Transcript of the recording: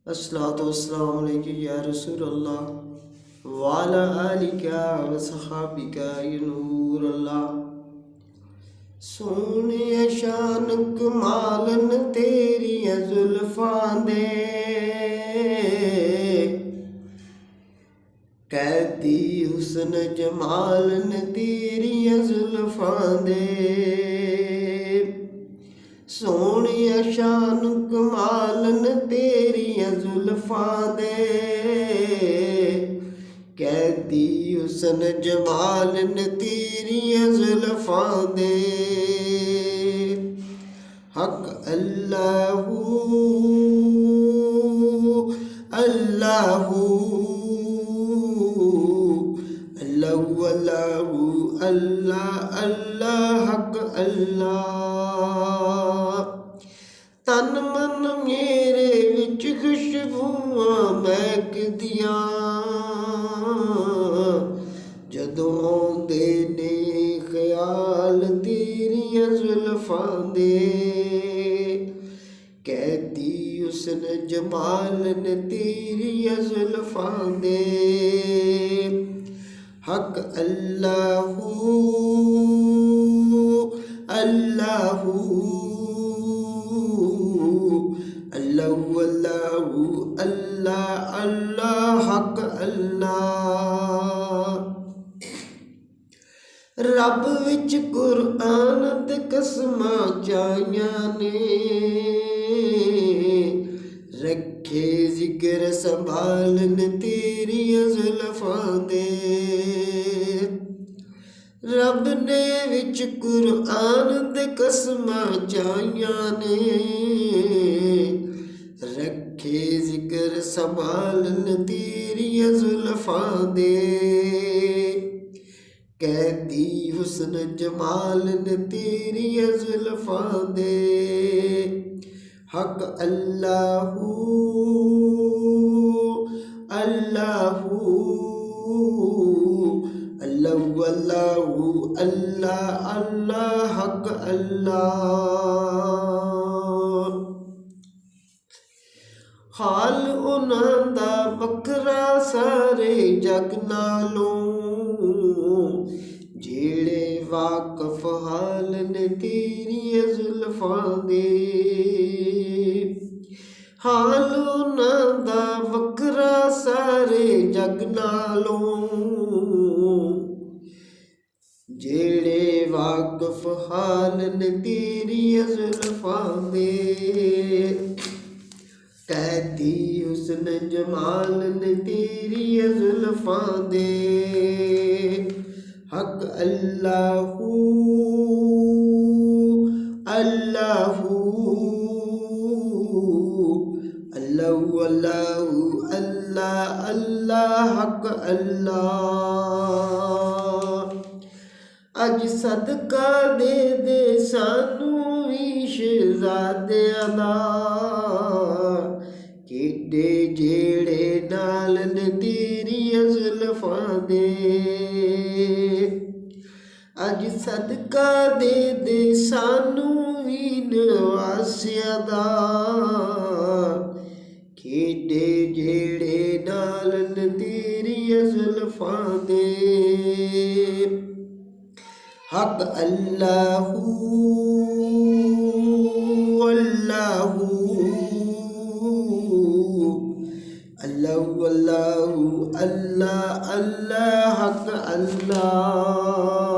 अस्सलातु वस्सलामु अलैका या रसूल अल्लाह वाला आलिका व सहाबिका या नूर अल्लाह। सोने शान कमालन तेरियां जुल्फां दे, कैदी हुस्न जमालन तेरियां जुल्फां दे। सोनिया शान कमालन तेरियां जुल्फां दे, कैदी हुस्न जमालन तेरियां जुल्फां दे। हक अल्लाहू अल्लाहू अल्लाहू अल्लाहू अल्लाह अल्लाह हक अल्लाह। तन मन मेरे विच खुशबूआं महकदियां, जदों आउंदे ने ख्याल तेरियां जुल्फां दे, कैदी हुस्न जमालन तेरियां जुल्फां दे। हक अल्लाहू अल्लाहू अल्लाहू अल्लाहू अल्लाह अल्लाह हक अल्लाह। रब विच कुरआन ते कसमां चाहियां ने, रखे जिक्र संभालन तेरियां जुल्फां दे। रब ने विच कुरआन ते कसमां चाहियां ने, रखे जिक्र संभालन तेरियां जुल्फां दे। कैदी हुस्न जमालन तेरियां जुल्फां दे। हक अल्लाहू अल्लाहू अल्लाहू अल्लाहू अल्लाह अल्लाह हक अल्लाह। हाल उन्हां दा वखरा सारे जग नालों, जेड़े वाकफ हाल ने तेरियां जुल्फां दे। हाल उन्हां दा वखरा सारे जग नालों, जेड़े वाकफ हाल ने तेरियां जुल्फां दे। कैदी हुस्न जमालन तेरियां जुल्फां दे। हक अल्लाहू अल्लाहू अल्लाहू अल्लाहू अल्लाह अल्लाह हक अल्लाह। अज सदका दे दे सानू वी शहज़ादियां दा, किडे जेड़े नाल ने तेरियां जुल्फां दे। अज सदका दे दे सानू वी नवासियां दा, किडे जेड़े नाल ने तेरियां जुल्फां दे। हक अल्लाहू अल्लाहू अल्लाहू अल्लाहू अल्लाह अल्लाह हक अल्लाह।